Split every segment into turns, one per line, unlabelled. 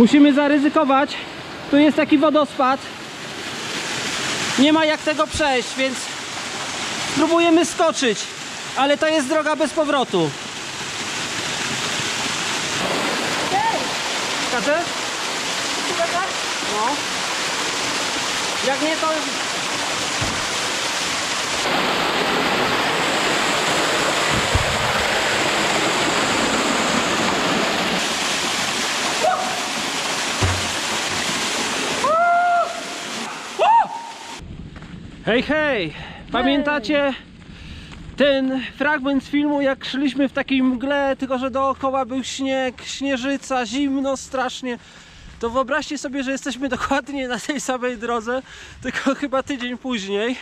Musimy zaryzykować. Tu jest taki wodospad. Nie ma jak tego przejść, więc spróbujemy skoczyć. Ale to jest droga bez powrotu. Skaczesz? No. Jak nie, to... Hej, hej! Pamiętacie ten fragment z filmu, jak szliśmy w takiej mgle, tylko że dookoła był śnieg, śnieżyca, zimno strasznie? To wyobraźcie sobie, że jesteśmy dokładnie na tej samej drodze, tylko chyba tydzień później.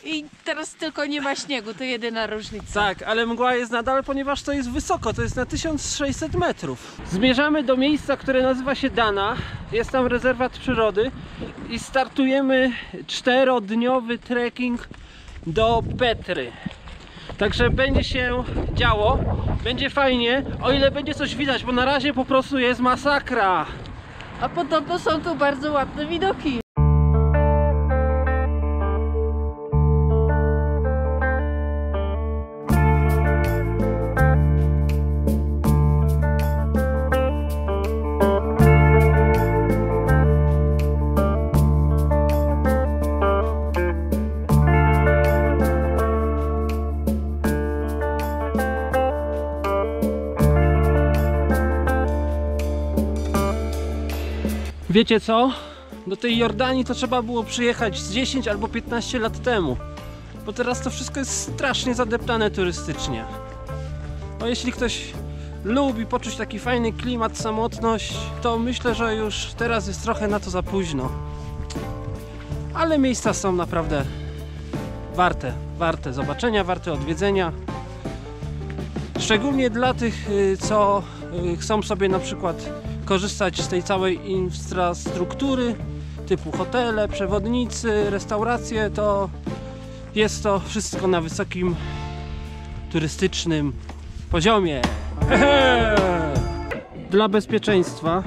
I teraz tylko nie ma śniegu, to jedyna różnica.
Tak, ale mgła jest nadal, ponieważ to jest wysoko, to jest na 1600 metrów. Zmierzamy do miejsca, które nazywa się Dana. Jest tam rezerwat przyrody i startujemy 4-dniowy trekking do Petry. Także będzie się działo, będzie fajnie, o ile będzie coś widać, bo na razie po prostu jest masakra.
A podobno są tu bardzo ładne widoki.
Wiecie co? Do tej Jordanii to trzeba było przyjechać z 10 albo 15 lat temu. Bo teraz to wszystko jest strasznie zadeptane turystycznie. No jeśli ktoś lubi poczuć taki fajny klimat, samotność, to myślę, że już teraz jest trochę na to za późno. Ale miejsca są naprawdę warte zobaczenia, warte odwiedzenia. Szczególnie dla tych, co chcą sobie na przykład korzystać z tej całej infrastruktury typu hotele, przewodnicy, restauracje, to jest to wszystko na wysokim turystycznym poziomie. Dla bezpieczeństwa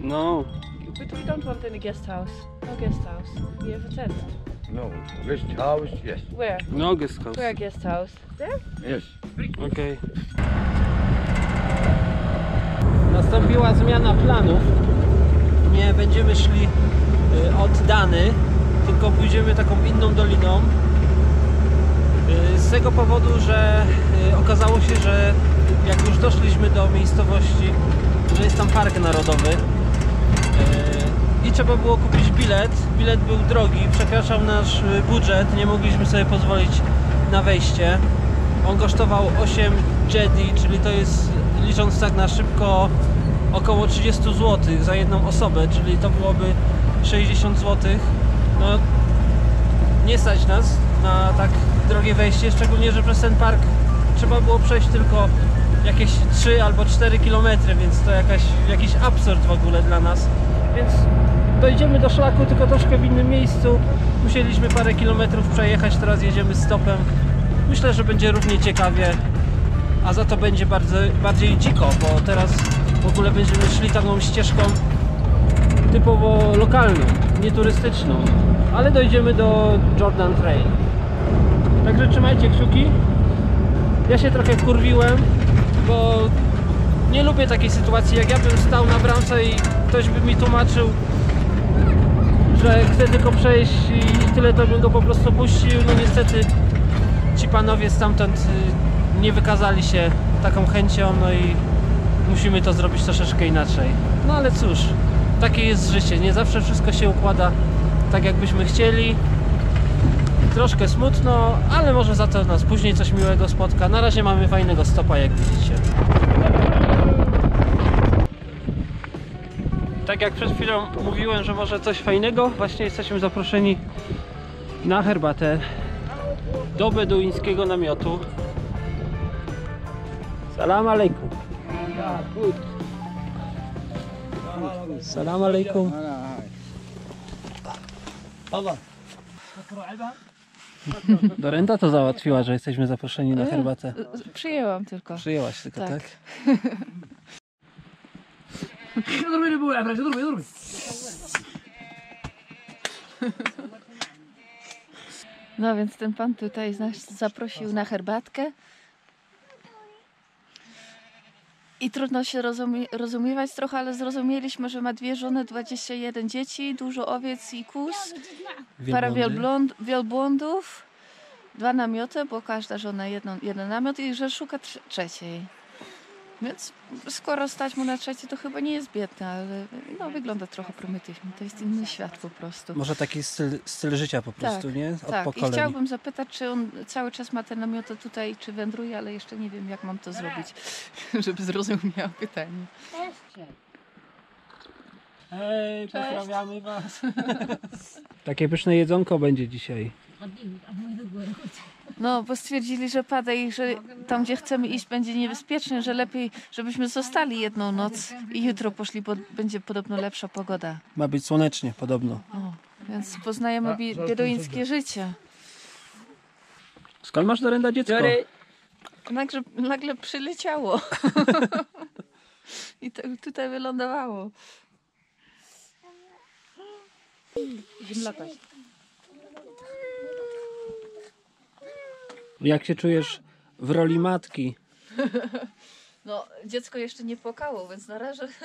No.
But we don't want any guest house. No guest house. We have a tent.
No, guest house, yes.
Where?
No guest house.
Where guest house? There?
Yes.
Okay. Nastąpiła zmiana planów. Nie będziemy szli od Dany, tylko pójdziemy taką inną doliną. Z tego powodu, że okazało się, że jak już doszliśmy do miejscowości, że jest tam park narodowy i trzeba było kupić bilet. Bilet był drogi, przekraczał nasz budżet, nie mogliśmy sobie pozwolić na wejście. On kosztował 8 jedi, czyli to jest, licząc tak na szybko, około 30 zł za jedną osobę, czyli to byłoby 60 zł. No, nie stać nas na tak drogie wejście, szczególnie, że przez ten park trzeba było przejść tylko jakieś 3 albo 4 km, więc to jakiś absurd w ogóle dla nas. Więc dojdziemy do szlaku, tylko troszkę w innym miejscu. Musieliśmy parę kilometrów przejechać, teraz jedziemy stopem. Myślę, że będzie równie ciekawie, a za to będzie bardziej dziko, bo teraz w ogóle będziemy szli taką ścieżką typowo lokalną, nie turystyczną, ale dojdziemy do Jordan Trail. Także trzymajcie kciuki. Ja się trochę wkurwiłem, bo nie lubię takiej sytuacji, jak ja bym stał na bramce i ktoś by mi tłumaczył, że chce tylko przejść i tyle, to bym go po prostu puścił. No niestety ci panowie stamtąd nie wykazali się taką chęcią, no i musimy to zrobić troszeczkę inaczej. No ale cóż, takie jest życie, nie zawsze wszystko się układa tak, jakbyśmy chcieli. Troszkę smutno, ale może za to nas później coś miłego spotka. Na razie mamy fajnego stopa, jak widzicie. Tak jak przed chwilą mówiłem, że może coś fajnego, właśnie jesteśmy zaproszeni na herbatę do beduińskiego namiotu. Salam alaikum. Salam alaikum. Dorenda to załatwiła, że jesteśmy zaproszeni na herbatę.
Przyjęłam tylko.
Przyjęłaś tylko, tak?
No więc ten pan tutaj nas zaprosił na herbatkę. I trudno się rozumiewać trochę, ale zrozumieliśmy, że ma 2 żony, 21 dzieci, dużo owiec i kóz, parę wielbłądów, 2 namioty, bo każda żona jeden namiot i że szuka trzeciej. Więc skoro stać mu na trzeciej, to chyba nie jest biedna, ale no, wygląda trochę prymitywnie. To jest inny świat po prostu.
Może taki styl życia po prostu,
tak,
nie? Od
tak.
pokoleń.
I chciałbym zapytać, czy on cały czas ma te namioty tutaj, czy wędruje, ale jeszcze nie wiem, jak mam to zrobić, żeby zrozumiał pytanie.
Hej, pozdrawiamy was. Takie pyszne jedzonko będzie dzisiaj.
No, bo stwierdzili, że pada i że tam, gdzie chcemy iść, będzie niebezpiecznie, że lepiej, żebyśmy zostali jedną noc i jutro poszli, bo będzie podobno lepsza pogoda.
Ma być słonecznie, podobno.
O, więc poznajemy beduińskie życie.
Skąd masz, Dorenda, dziecko?
Nagle przyleciało. I tutaj wylądowało. Ziemlaka.
Jak się czujesz w roli matki?
No, dziecko jeszcze nie płakało, więc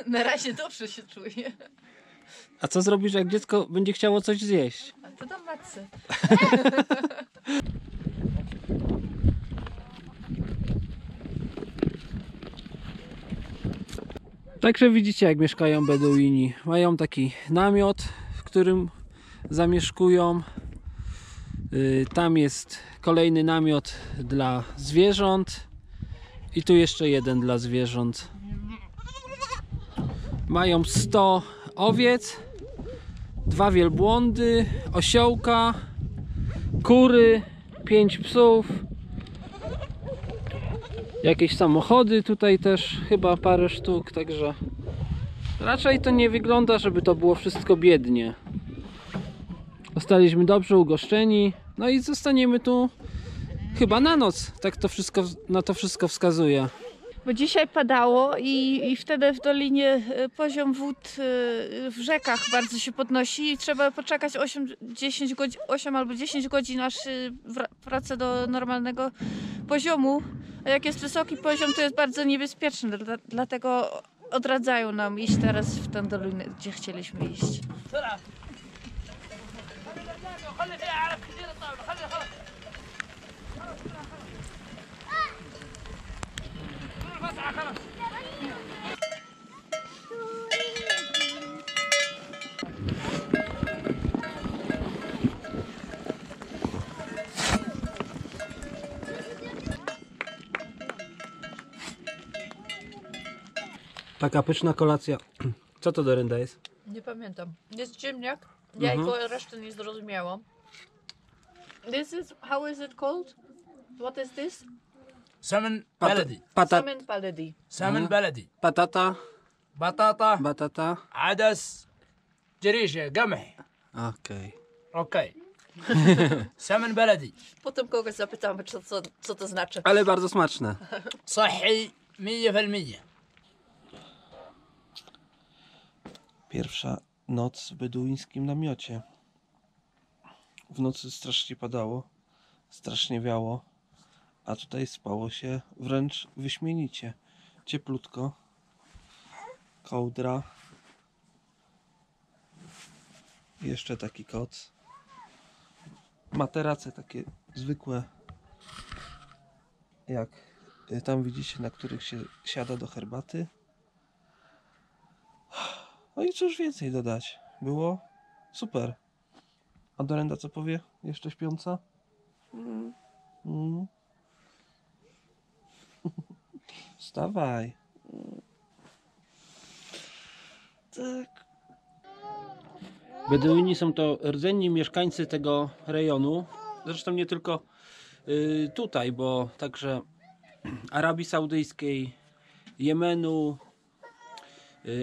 na razie dobrze się czuję.
A co zrobisz, jak dziecko będzie chciało coś zjeść?
A to dam matce.
Także widzicie, jak mieszkają Beduini. Mają taki namiot, w którym zamieszkują. Tam jest kolejny namiot dla zwierząt i tu jeszcze jeden dla zwierząt. Mają 100 owiec, 2 wielbłądy, osiołka, kury, 5 psów, jakieś samochody tutaj też chyba parę sztuk, także raczej to nie wygląda, żeby to było wszystko biednie. Zostaliśmy dobrze ugoszczeni, no i zostaniemy tu chyba na noc. Tak to wszystko, na to wszystko wskazuje.
Bo dzisiaj padało i wtedy w dolinie poziom wód w rzekach bardzo się podnosi i trzeba poczekać 8 albo 10 godzin, aż wraca do normalnego poziomu. A jak jest wysoki poziom, to jest bardzo niebezpieczne, dlatego odradzają nam iść teraz w tę dolinę, gdzie chcieliśmy iść.
Taka pyszna kolacja. Co to, Dorenda, jest?
Nie pamiętam. Jest ziemniak. Jajko, reszty nie zrozumiałam. How is it called? What is this?
Salmon بلدي
Salmon baladi.
salmon بلدي
Patata.
بطاطا
Batata.
عدس جريشة قمح
Okej.
اوكي salmon بلدي
Potem kogoś zapytamy, co to znaczy.
Ale bardzo smaczne.
صحي 100%.
Pierwsza noc w beduińskim namiocie. W nocy strasznie padało, strasznie wiało, a tutaj spało się wręcz wyśmienicie. Cieplutko, kołdra, Jeszcze taki koc. Materace takie zwykłe, jak tam widzicie, na których się siada do herbaty. No i cóż więcej dodać. Było super. A Dorenda co powie? Jeszcze śpiąca? Wstawaj. Tak.
Beduini są to rdzenni mieszkańcy tego rejonu. Zresztą nie tylko tutaj, bo także Arabii Saudyjskiej, Jemenu,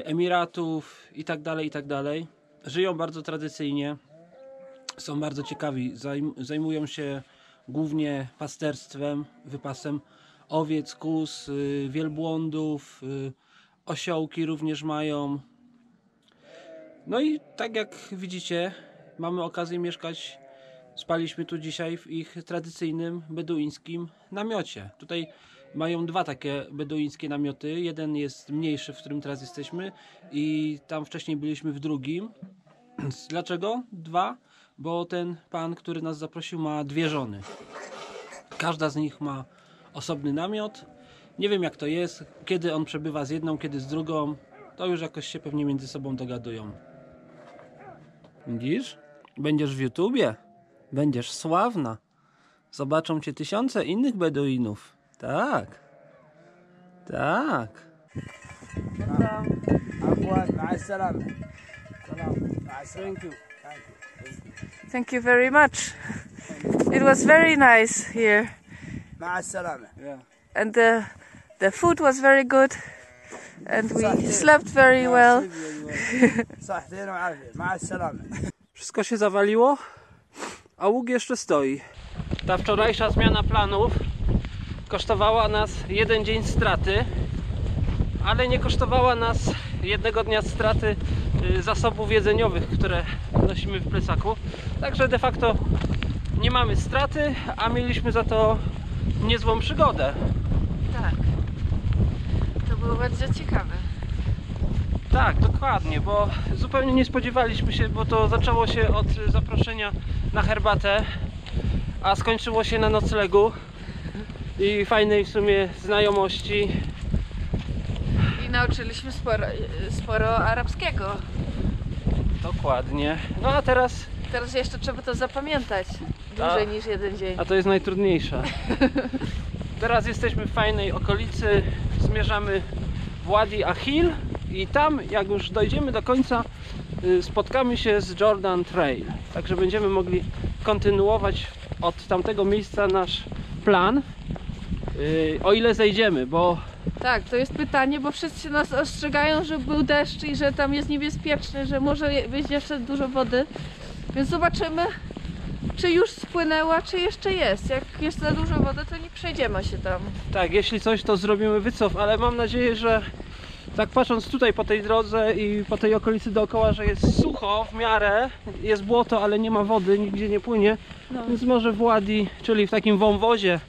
Emiratów i tak dalej. Żyją bardzo tradycyjnie, są bardzo ciekawi, zajmują się głównie pasterstwem, wypasem owiec, kóz, wielbłądów, osiołki również mają. No i tak jak widzicie, mamy okazję mieszkać, spaliśmy tu dzisiaj w ich tradycyjnym beduińskim namiocie. Tutaj mają dwa takie beduińskie namioty. Jeden jest mniejszy, w którym teraz jesteśmy, i tam wcześniej byliśmy w drugim. Dlaczego? Dwa? Bo ten pan, który nas zaprosił, ma dwie żony. Każda z nich ma osobny namiot. Nie wiem jak to jest, kiedy on przebywa z jedną, kiedy z drugą. To już jakoś się pewnie między sobą dogadują. Widzisz? Będziesz w YouTubie. Będziesz sławna. Zobaczą cię tysiące innych beduinów. Tak. Tak.
Thank you very much. It was very nice here.
مع السلامة.
And the food was very good. And we slept very well.
صحتين وعافية. مع السلامة.
Wszystko się zawaliło, a łuk jeszcze stoi. Ta wczorajsza zmiana planów kosztowała nas jeden dzień straty, ale nie kosztowała nas jednego dnia straty zasobów jedzeniowych, które nosimy w plecaku. Także de facto nie mamy straty, a mieliśmy za to niezłą przygodę.
Tak. To było bardzo ciekawe.
Tak, dokładnie, bo zupełnie nie spodziewaliśmy się, bo to zaczęło się od zaproszenia na herbatę, a skończyło się na noclegu i fajnej w sumie znajomości.
I nauczyliśmy sporo arabskiego.
Dokładnie. No a teraz,
Teraz jeszcze trzeba to zapamiętać. Dłużej niż jeden dzień.
a to jest najtrudniejsze. Teraz jesteśmy w fajnej okolicy, zmierzamy w Wadi Ahil i tam, jak już dojdziemy do końca, spotkamy się z Jordan Trail. Także będziemy mogli kontynuować od tamtego miejsca nasz plan, o ile zejdziemy, bo
Tak, to jest pytanie, bo wszyscy nas ostrzegają, że był deszcz i że tam jest niebezpieczny, że może być jeszcze dużo wody. Więc zobaczymy, czy już spłynęła, czy jeszcze jest. Jak jest za dużo wody, to nie przejdziemy się tam.
tak, jeśli coś, to zrobimy wycof, ale mam nadzieję, że tak patrząc tutaj po tej drodze i po tej okolicy dookoła, że jest sucho w miarę, jest błoto, ale nie ma wody, nigdzie nie płynie,
No.
więc może w Wadi, czyli w takim wąwozie,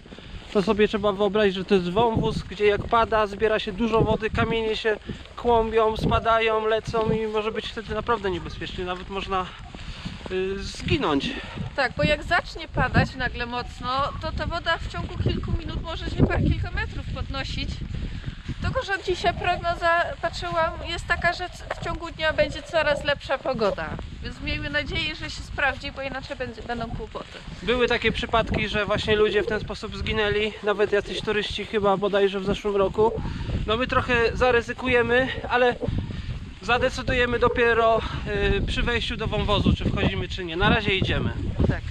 to sobie trzeba wyobrazić, że to jest wąwóz, gdzie jak pada, zbiera się dużo wody, kamienie się kłąbią, spadają, lecą i może być wtedy naprawdę niebezpiecznie, nawet można zginąć.
Tak, bo jak zacznie padać nagle mocno, to ta woda w ciągu kilku minut może się kilka metrów podnosić. Tylko, że dzisiaj prognoza, patrzyłam, jest taka, że w ciągu dnia będzie coraz lepsza pogoda. Więc miejmy nadzieję, że się sprawdzi, bo inaczej będą kłopoty.
Były takie przypadki, że właśnie ludzie w ten sposób zginęli, nawet jacyś turyści chyba bodajże w zeszłym roku. No my trochę zaryzykujemy, ale zadecydujemy dopiero przy wejściu do wąwozu, czy wchodzimy, czy nie. Na razie idziemy.
Tak.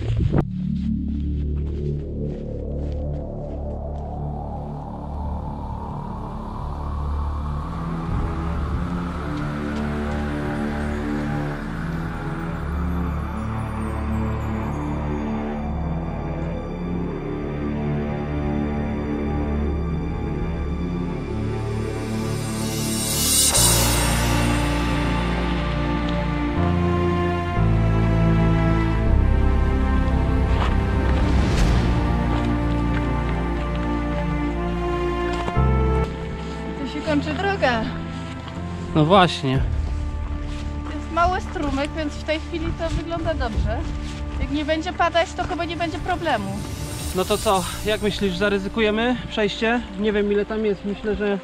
Tu się kończy droga.
No właśnie.
Jest mało mały strumyk, więc w tej chwili to wygląda dobrze. Jak nie będzie padać, to chyba nie będzie problemu.
No to co, jak myślisz, zaryzykujemy przejście? Nie wiem ile tam jest, myślę, że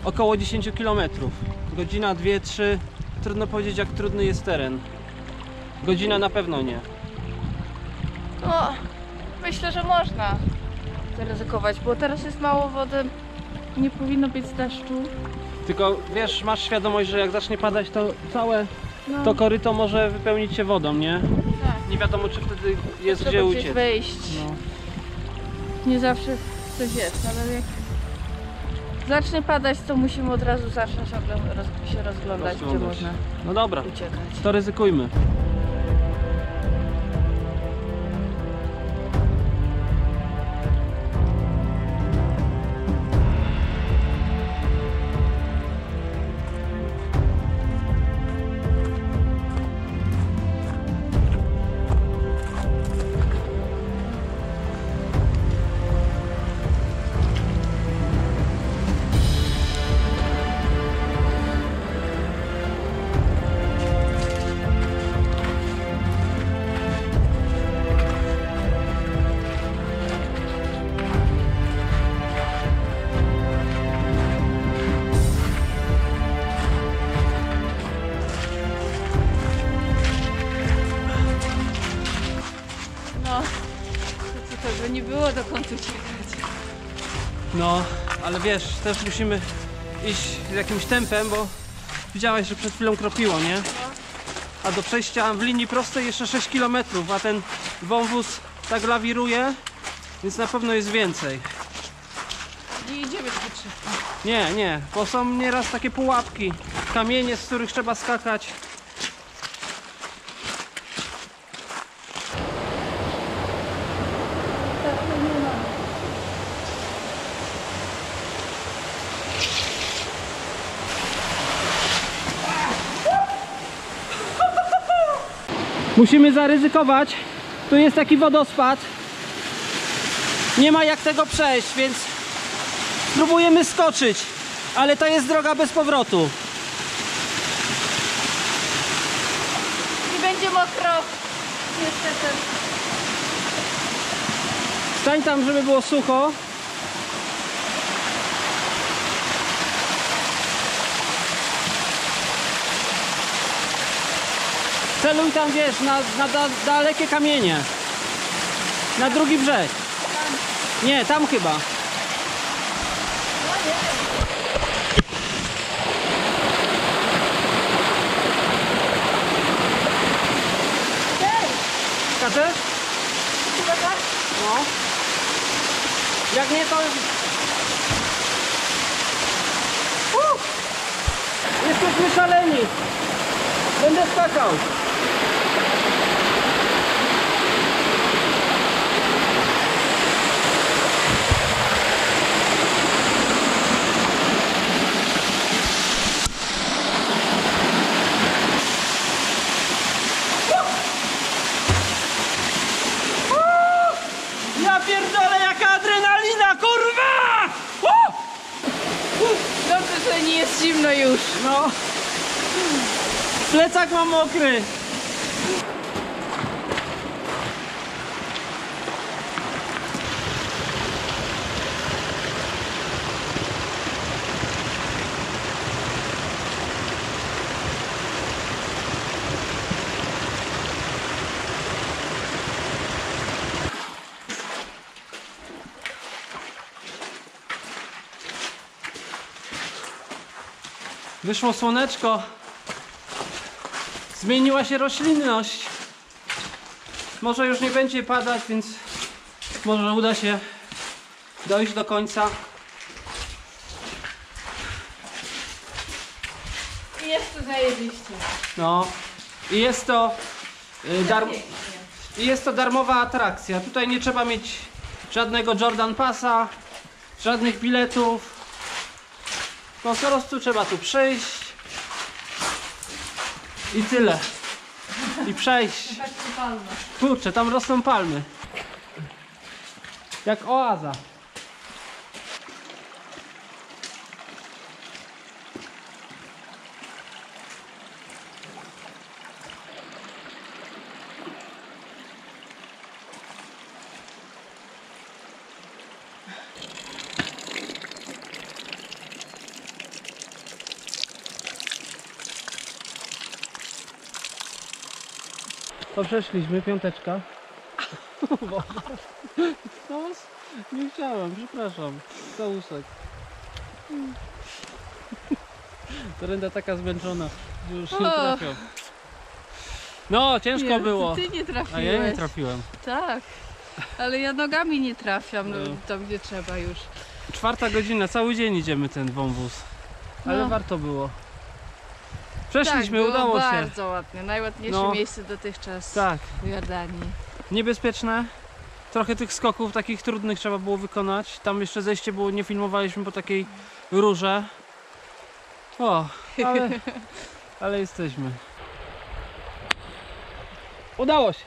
około 10 km. Godzina, 2, 3, trudno powiedzieć jak trudny jest teren. Godzina na pewno nie.
No, myślę, że można zaryzykować, bo teraz jest mało wody, nie powinno być deszczu.
Tylko wiesz, masz świadomość, że jak zacznie padać, to całe
No,
to koryto może wypełnić się wodą, nie?
tak.
Nie wiadomo, czy wtedy jest
Trzeba
gdzie
gdzieś
uciec.
wejść.
No.
Nie zawsze coś jest, ale jak zacznie padać, to musimy od razu zacząć się rozglądać, gdzie
Rozglądać.
można
No dobra,
uciekać.
to ryzykujmy.
No, to tego nie było dokąd uciekać.
No, ale wiesz, też musimy iść z jakimś tempem, bo widziałaś, że przed chwilą kropiło, nie? A do przejścia w linii prostej jeszcze 6 km, a ten wąwóz tak lawiruje, więc na pewno jest więcej.
Nie idziemy zbyt szybko.
Nie, nie, bo są nieraz takie pułapki, kamienie, z których trzeba skakać. Musimy zaryzykować. Tu jest taki wodospad. Nie ma jak tego przejść, więc spróbujemy skoczyć. Ale to jest droga bez powrotu.
I będzie mokro. Niestety.
Stań tam, żeby było sucho. Celuj tam, wiesz, na dalekie kamienie. Na drugi brzeg. Nie, tam chyba. Skaczesz? No. Jak nie, to... Jesteśmy szaleni. Będę skakał. Ja pierdolę, jaka adrenalina, kurwa!
Dobrze, że nie jest zimno już.
No. Plecak mam mokry. Wyszło słoneczko. Zmieniła się roślinność. Może już nie będzie padać, więc może uda się dojść do końca.
I jest tu zajebiście.
No. I jest to darmowa atrakcja. Tutaj nie trzeba mieć żadnego Jordan Passa, żadnych biletów. Po prostu trzeba tu przyjść i tyle. I przejść. Kurczę, tam rosną palmy. Jak oaza. To przeszliśmy, piąteczka. No, nie chciałem, przepraszam. Całusek. Dorenda taka zmęczona, że już nie trafią. No, ciężko było.
Ty nie
A
trafiłeś.
ja nie trafiłem.
Tak. Ale ja nogami nie trafiam, no,
No.
tam gdzie trzeba już.
4 godzina, cały dzień idziemy ten wąwóz. Ale
No.
warto było. Przeszliśmy,
tak,
udało
było
się.
bardzo ładnie. Najładniejsze
No.
miejsce dotychczas
Tak,
w Jordanii.
niebezpieczne. Trochę tych skoków takich trudnych trzeba było wykonać. Tam jeszcze zejście było, nie filmowaliśmy po takiej rurze. O, ale jesteśmy. Udało się.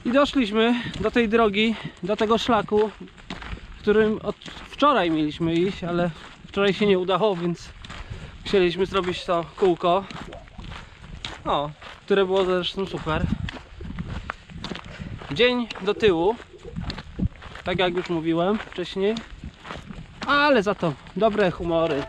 I doszliśmy do tej drogi, do tego szlaku, którym od wczoraj mieliśmy iść, ale wczoraj się nie udało, więc chcieliśmy zrobić to kółko. O, które było zresztą super. Dzień do tyłu, tak jak już mówiłem wcześniej, ale za to dobre humory.